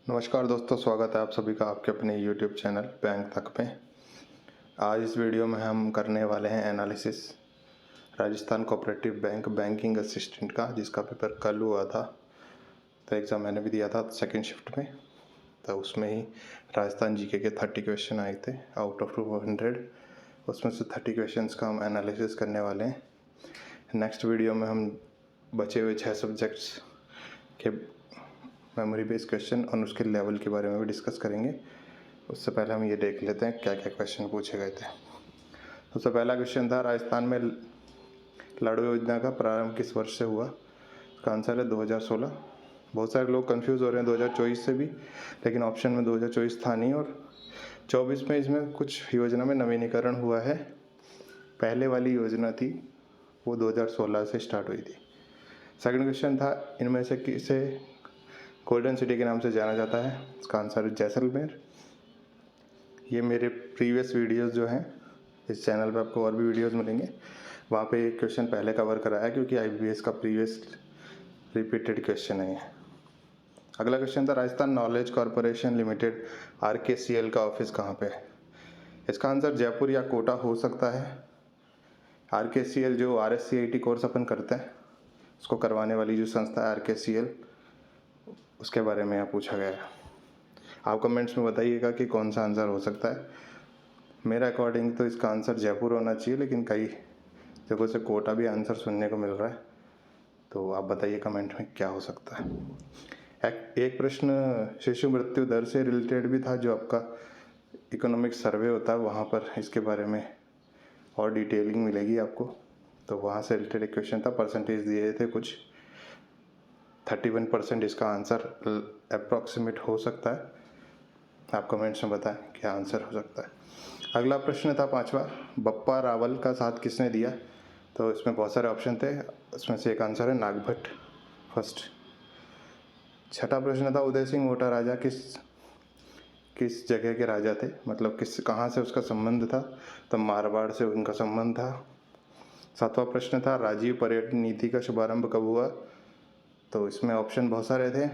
नमस्कार दोस्तों, स्वागत है आप सभी का आपके अपने YouTube चैनल बैंक तक में। आज इस वीडियो में हम करने वाले हैं analysis Rajasthan cooperative bank banking assistant का, जिसका पेपर कल हुआ था। तो एग्ज़ाम मैंने भी दिया था सेकंड शिफ्ट में। तो उसमें ही राजस्थान जीके के 30 क्वेश्चन आए थे आउट ऑफ 200। उसमें से 30 क्वेश्चंस का हम एनालिसिस करने वाले हैं। नेक्स्ट वीडियो में हम बचे हुए 6 सब्जेक्ट्स के मेमोरी बेस्ड क्वेश्चन और उसके लेवल के बारे में भी डिस्कस करेंगे। उससे पहले हम ये देख लेते हैं क्या क्या क्वेश्चन पूछे गए थे। सबसे पहला क्वेश्चन था, राजस्थान में लाडू योजना का प्रारंभ किस वर्ष से हुआ? इसका आंसर है 2016। बहुत सारे लोग कंफ्यूज हो रहे हैं 2024 से भी, लेकिन ऑप्शन में 2024 था नहीं और 24 में इसमें कुछ योजना में नवीनीकरण हुआ है। पहले वाली योजना थी वो 2016 से स्टार्ट हुई थी। सेकंड क्वेश्चन था, इनमें से किसे गोल्डन सिटी के नाम से जाना जाता है? इसका आंसर है जैसलमेर। ये मेरे प्रीवियस वीडियोस जो हैं, इस चैनल पे आपको और भी वीडियोस मिलेंगे, वहाँ पे एक क्वेश्चन पहले कवर कराया क्योंकि IBPS का प्रीवियस रिपीटेड क्वेश्चन है ये। अगला क्वेश्चन था, Rajasthan knowledge corporation limited RKCL का ऑफिस कहाँ पे है? इसका आंसर जयपुर या कोटा हो सकता है। RKCL जो RSCIT कोर्स अपन करते हैं उसको करवाने वाली जो संस्था है RKCL, उसके बारे में यहाँ पूछा गया है। आप कमेंट्स में बताइएगा कि कौन सा आंसर हो सकता है। मेरे अकॉर्डिंग तो इसका आंसर जयपुर होना चाहिए, लेकिन कई जगहों से कोटा भी आंसर सुनने को मिल रहा है। तो आप बताइए कमेंट में क्या हो सकता है। एक प्रश्न शिशु मृत्यु दर से रिलेटेड भी था, जो आपका इकोनॉमिक सर्वे होता है वहाँ पर इसके बारे में और डिटेलिंग मिलेगी आपको। तो वहाँ से रिलेटेड एक क्वेश्चन था, परसेंटेज दिए थे कुछ 31% इसका आंसर अप्रॉक्सीमेट हो सकता है। आप कमेंट्स में बताएं क्या आंसर हो सकता है। अगला प्रश्न था पांचवा, बप्पा रावल का साथ किसने दिया? तो इसमें बहुत सारे ऑप्शन थे, उसमें से एक आंसर है नागभट्ट फर्स्ट। छठा प्रश्न था, उदय सिंह मोटा राजा किस जगह के राजा थे, मतलब कहाँ से उसका संबंध था? तो मारवाड़ से उनका संबंध था। सातवां प्रश्न था, राजीव पर्यटन नीति का शुभारंभ कब हुआ? तो इसमें ऑप्शन बहुत सारे थे।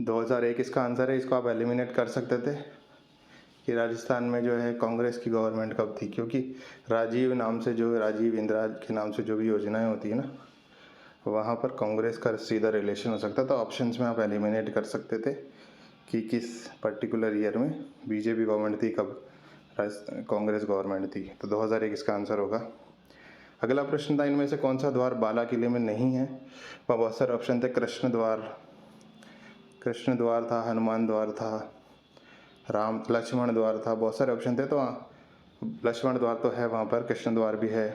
2001 इसका आंसर है। इसको आप एलिमिनेट कर सकते थे कि राजस्थान में जो है कांग्रेस की गवर्नमेंट कब थी, क्योंकि राजीव इंदिरा के नाम से जो भी योजनाएं होती है ना, वहाँ पर कांग्रेस का सीधा रिलेशन हो सकता है। तो ऑप्शंस में आप एलिमिनेट कर सकते थे कि किस पर्टिकुलर ईयर में बीजेपी गवर्नमेंट थी, कब कांग्रेस गवर्नमेंट थी। तो 2001 इसका आंसर होगा। अगला प्रश्न था, इनमें से कौन सा द्वार बाला किले में नहीं है? वह बहुत सारे ऑप्शन थे, कृष्ण द्वार था, हनुमान द्वार था, लक्ष्मण द्वार था, बहुत सारे ऑप्शन थे। तो लक्ष्मण द्वार तो है वहाँ पर, कृष्ण द्वार भी है,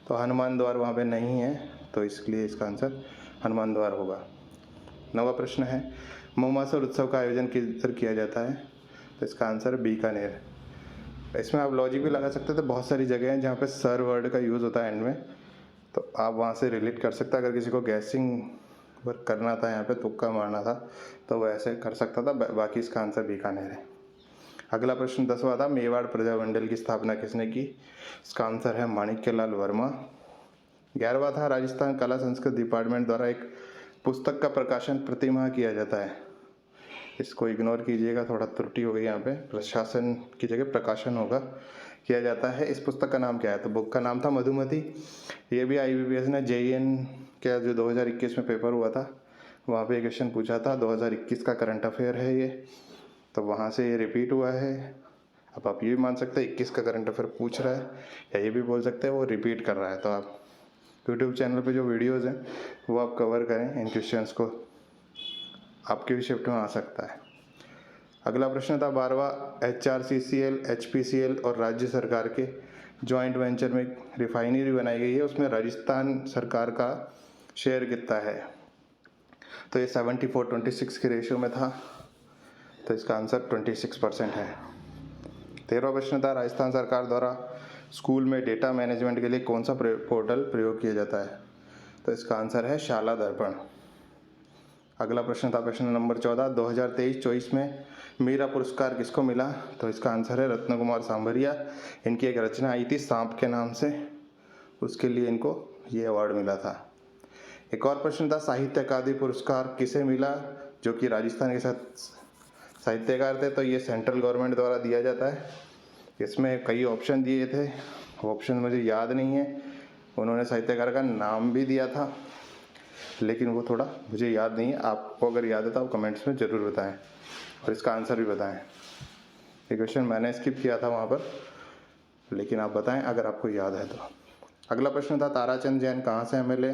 तो हनुमान द्वार वहाँ पे नहीं है, तो इसलिए इसका आंसर हनुमान द्वार होगा। नवा प्रश्न है, महुमासुर उत्सव का आयोजन किधर किया जाता है? तो इसका आंसर है बीकानेर। इसमें आप लॉजिक भी लगा सकते थे, बहुत सारी जगह हैं जहाँ पे सर वर्ड का यूज़ होता है एंड में, तो आप वहाँ से रिलेट कर सकते हैं। अगर किसी को गैसिंग वर्क करना था, यहाँ पे तुक्का मारना था, तो वो ऐसे कर सकता था। बाकी इसका आंसर बीकानेर है। अगला प्रश्न 10वां था, मेवाड़ प्रजामंडल की स्थापना किसने की? इसका आंसर है माणिक्यलाल वर्मा। 11वां था, राजस्थान कला संस्कृत डिपार्टमेंट द्वारा एक पुस्तक का प्रकाशन प्रतिमाह किया जाता है। इसको इग्नोर कीजिएगा, थोड़ा त्रुटि हो गई यहाँ पे, प्रशासन की जगह प्रकाशन होगा, किया जाता है। इस पुस्तक का नाम क्या है? तो बुक का नाम था मधुमती। ये भी IBPS ने JEN का जो 2021 में पेपर हुआ था वहाँ पे क्वेश्चन पूछा था। 2021 का करंट अफेयर है ये, तो वहाँ से ये रिपीट हुआ है। अब आप ये भी मान सकते हैं 21 का करंट अफेयर पूछ रहा है, या ये भी बोल सकते हैं वो रिपीट कर रहा है। तो आप यूट्यूब चैनल पे जो वीडियोस हैं वो आप कवर करें, इन क्वेश्चंस को आपके भी शिफ्ट में आ सकता है। अगला प्रश्न था 12वां, HRCCL, HPCL और राज्य सरकार के जॉइंट वेंचर में रिफाइनरी बनाई गई है, उसमें राजस्थान सरकार का शेयर कितना है? तो ये 74-26 के रेशियो में था, तो इसका आंसर 26% है। 13वां प्रश्न था, राजस्थान सरकार द्वारा स्कूल में डेटा मैनेजमेंट के लिए कौन सा पोर्टल प्रयोग किया जाता है? तो इसका आंसर है शाला दर्पण। अगला प्रश्न था प्रश्न नंबर 14, 2023-24 में मीरा पुरस्कार किसको मिला? तो इसका आंसर है रत्न कुमार सांभरिया। इनकी एक रचना आई थी सांप के नाम से, उसके लिए इनको ये अवार्ड मिला था। एक और प्रश्न था, साहित्य अकादमी पुरस्कार किसे मिला? जो कि राजस्थान के साथ साहित्यकार थे, तो ये सेंट्रल गवर्नमेंट द्वारा दिया जाता है। इसमें कई ऑप्शन दिए थे, ऑप्शन मुझे याद नहीं है, उन्होंने साहित्यकार का नाम भी दिया था लेकिन वो थोड़ा मुझे याद नहीं है। आपको अगर याद है तो आप कमेंट्स में ज़रूर बताएं और इसका आंसर भी बताएं। ये क्वेश्चन मैंने स्किप किया था वहाँ पर, लेकिन आप बताएं अगर आपको याद है तो। अगला प्रश्न था ताराचंद जैन कहाँ से एमएलए,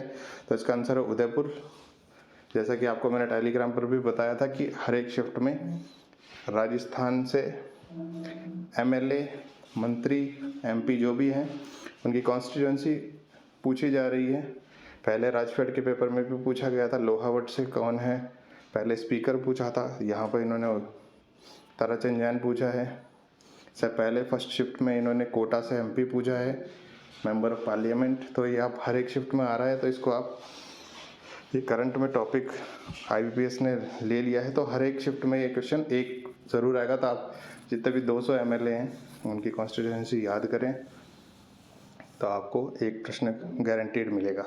तो इसका आंसर है उदयपुर। जैसा कि आपको मैंने टेलीग्राम पर भी बताया था कि हर एक शिफ्ट में राजस्थान से एमएलए, मंत्री, एमपी जो भी हैं उनकी कॉन्स्टिट्यूंसी पूछी जा रही है। पहले राजफेड के पेपर में भी पूछा गया था लोहावट से कौन है, पहले स्पीकर पूछा था, यहाँ पर इन्होंने ताराचंद जैन पूछा है। इससे पहले फर्स्ट शिफ्ट में इन्होंने कोटा से एमपी पूछा है, मेंबर ऑफ पार्लियामेंट। तो ये आप हर एक शिफ्ट में आ रहा है, तो इसको आप ये करंट में टॉपिक आईबीपीएस ने ले लिया है, तो हर एक शिफ्ट में ये क्वेश्चन एक ज़रूर आएगा। तो आप जितने भी 200 एमएलए हैं उनकी कॉन्स्टिट्यूंसी याद करें तो आपको एक प्रश्न गारंटीड मिलेगा।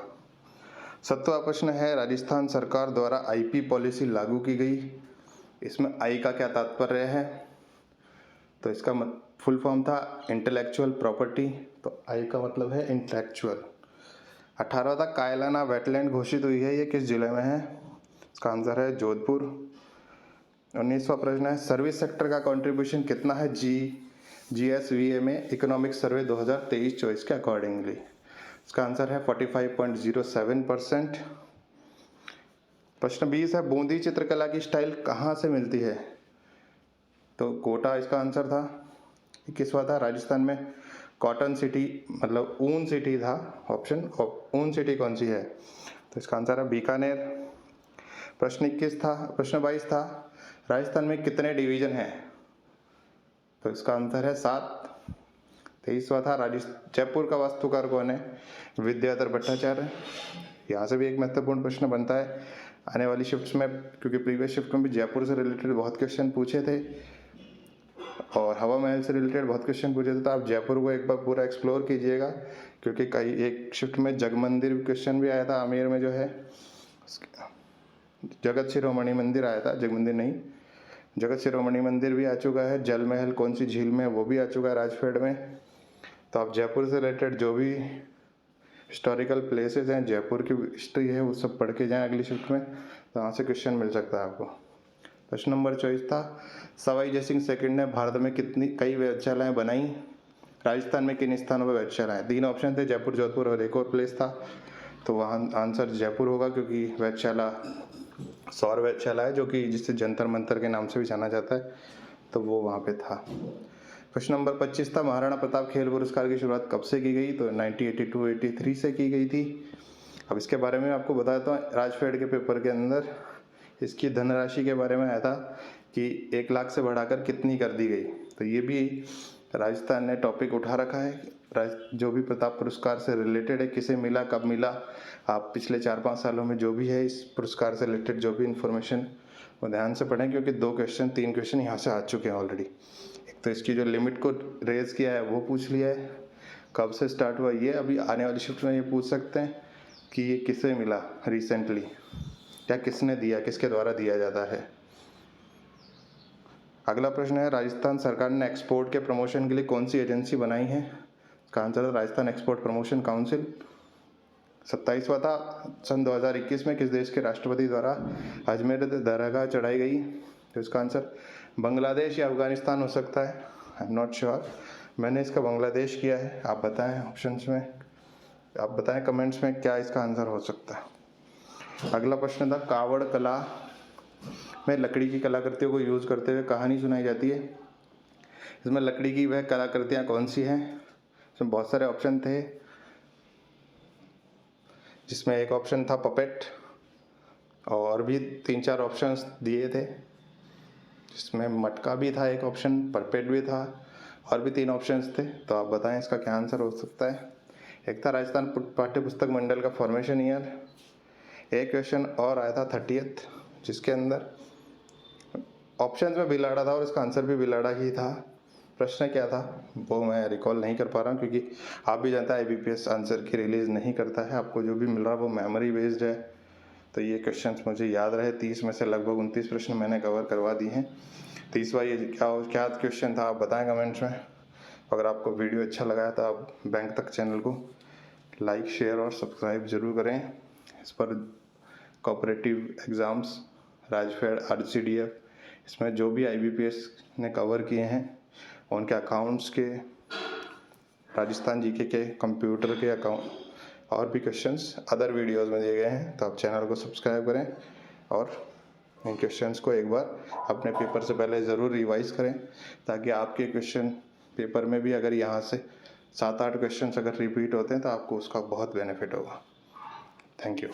7वां प्रश्न है राजस्थान सरकार द्वारा आईपी पॉलिसी लागू की गई, इसमें आई का क्या तात्पर्य है, तो इसका फुल फॉर्म था इंटेलेक्चुअल प्रॉपर्टी, तो आई का मतलब है इंटेलेक्चुअल। 18वां था कायलाना वेटलैंड घोषित हुई है, ये किस जिले में है, इसका आंसर है जोधपुर। 19वां प्रश्न है सर्विस सेक्टर का कंट्रीब्यूशन कितना है जीएसवीए में इकोनॉमिक सर्वे 2023-24 के अकॉर्डिंगली, इसका आंसर है 45.07%। प्रश्न 20 है बूंदी चित्रकला की स्टाइल कहाँ से मिलती है, तो कोटा इसका आंसर था। 21वां था राजस्थान में कॉटन सिटी मतलब ऊन सिटी था ऑप्शन, और ऊन सिटी कौन सी है, तो इसका आंसर है बीकानेर। प्रश्न 22 था राजस्थान में कितने डिवीजन हैं, तो इसका आंसर है 7। 23वां था जयपुर का वास्तुकार कौन है, विद्याधर भट्टाचार्य। यहाँ से भी एक महत्वपूर्ण प्रश्न बनता है आने वाली शिफ्ट्स में, क्योंकि प्रीवियस शिफ्ट में भी जयपुर से रिलेटेड बहुत क्वेश्चन पूछे थे और हवा महल से रिलेटेड बहुत क्वेश्चन पूछे थे। तो आप जयपुर को एक बार पूरा एक्सप्लोर कीजिएगा, क्योंकि कई एक शिफ्ट में जगमंदिर क्वेश्चन भी आया था, आमेर में जो है जगत शिरोमणि मंदिर आया था, जगमंदिर नहीं, जगत शिरोमणि मंदिर भी आ चुका है। जल महल कौन सी झील में, वो भी आ चुका है राजफेड में। तो आप जयपुर से रिलेटेड जो भी हिस्टोरिकल प्लेसेस हैं, जयपुर की हिस्ट्री है, वो सब पढ़ के जाएं अगली शिफ्ट में, तो वहाँ से क्वेश्चन मिल सकता है आपको। प्रश्न नंबर 24 था सवाई जयसिंह सेकंड ने भारत में कई वेधशालाएँ बनाई, राजस्थान में किन स्थानों पर वेधशालाएँ, 3 ऑप्शन थे जयपुर, जोधपुर और एक और प्लेस था, तो वहाँ आंसर जयपुर होगा, क्योंकि वेधशाला सौर वेधशाला है जो कि जिसे जंतर मंतर के नाम से भी जाना जाता है, तो वो वहाँ पे था। प्रश्न नंबर 25 था महाराणा प्रताप खेल पुरस्कार की शुरुआत कब से की गई, तो 1982-83 से की गई थी। अब इसके बारे में आपको बताता हूँ, राजफेड के पेपर के अंदर इसकी धनराशि के बारे में आया था कि 1 लाख से बढ़ाकर कितनी कर दी गई, तो ये भी राजस्थान ने टॉपिक उठा रखा है। जो भी प्रताप पुरस्कार से रिलेटेड है, किसे मिला, कब मिला, आप पिछले 4-5 सालों में जो भी है इस पुरस्कार से रिलेटेड जो भी इन्फॉर्मेशन वो ध्यान से पढ़ें, क्योंकि 3 क्वेश्चन यहाँ से आ चुके हैं ऑलरेडी। एक तो इसकी जो लिमिट को रेज किया है वो पूछ लिया है, कब से स्टार्ट हुआ ये, अभी आने वाली शिफ्ट में ये पूछ सकते हैं कि ये किसे मिला रिसेंटली, या किसने दिया, किसके द्वारा दिया जाता है। अगला प्रश्न है राजस्थान सरकार ने एक्सपोर्ट के प्रमोशन के लिए कौन सी एजेंसी बनाई है, इसका आंसर है राजस्थान एक्सपोर्ट प्रमोशन काउंसिल। 27वां था सन 2021 में किस देश के राष्ट्रपति द्वारा अजमेर दरगाह चढ़ाई गई, तो इसका आंसर बांग्लादेश या अफगानिस्तान हो सकता है, आई एम नॉट श्योर। मैंने इसका बांग्लादेश किया है, आप बताएं ऑप्शंस में, आप बताएं कमेंट्स में क्या इसका आंसर हो सकता है। अगला प्रश्न था कावड़ कला में लकड़ी की कलाकृतियों को यूज़ करते हुए कहानी सुनाई जाती है, इसमें लकड़ी की वह कलाकृतियाँ कौन सी हैं, इसमें बहुत सारे ऑप्शन थे, जिसमें एक ऑप्शन था पपेट और भी 3-4 ऑप्शंस दिए थे, जिसमें मटका भी था एक ऑप्शन, परपेट भी था और भी 3 ऑप्शंस थे, तो आप बताएं इसका क्या आंसर हो सकता है। एक था राजस्थान पाठ्य पुस्तक मंडल का फॉर्मेशन ईयर, एक क्वेश्चन और आया था 30th जिसके अंदर ऑप्शंस में बिलाड़ा था और इसका आंसर भी बिलाड़ा ही था। प्रश्न क्या था वो मैं रिकॉल नहीं कर पा रहा हूँ, क्योंकि आप भी जानते हैं आईबीपीएस आंसर की रिलीज़ नहीं करता है, आपको जो भी मिल रहा है वो मेमोरी बेस्ड है, तो ये क्वेश्चंस मुझे याद रहे। 30 में से लगभग 29 प्रश्न मैंने कवर करवा दिए हैं। 30वां ये क्या क्वेश्चन था, आप बताएं कमेंट्स में। अगर आपको वीडियो अच्छा लगा तो आप बैंक तक चैनल को लाइक, शेयर और सब्सक्राइब जरूर करें। इस पर कोऑपरेटिव एग्ज़ाम्स, राजफेड, RCDF, इसमें जो भी IBPS ने कवर किए हैं उनके अकाउंट्स के, राजस्थान GK के, कंप्यूटर के अकाउंट और भी क्वेश्चंस अदर वीडियोस में दिए गए हैं। तो आप चैनल को सब्सक्राइब करें और इन क्वेश्चंस को एक बार अपने पेपर से पहले ज़रूर रिवाइज करें, ताकि आपके क्वेश्चन पेपर में भी अगर यहाँ से 7-8 क्वेश्चंस अगर रिपीट होते हैं तो आपको उसका बहुत बेनिफिट होगा। Thank you.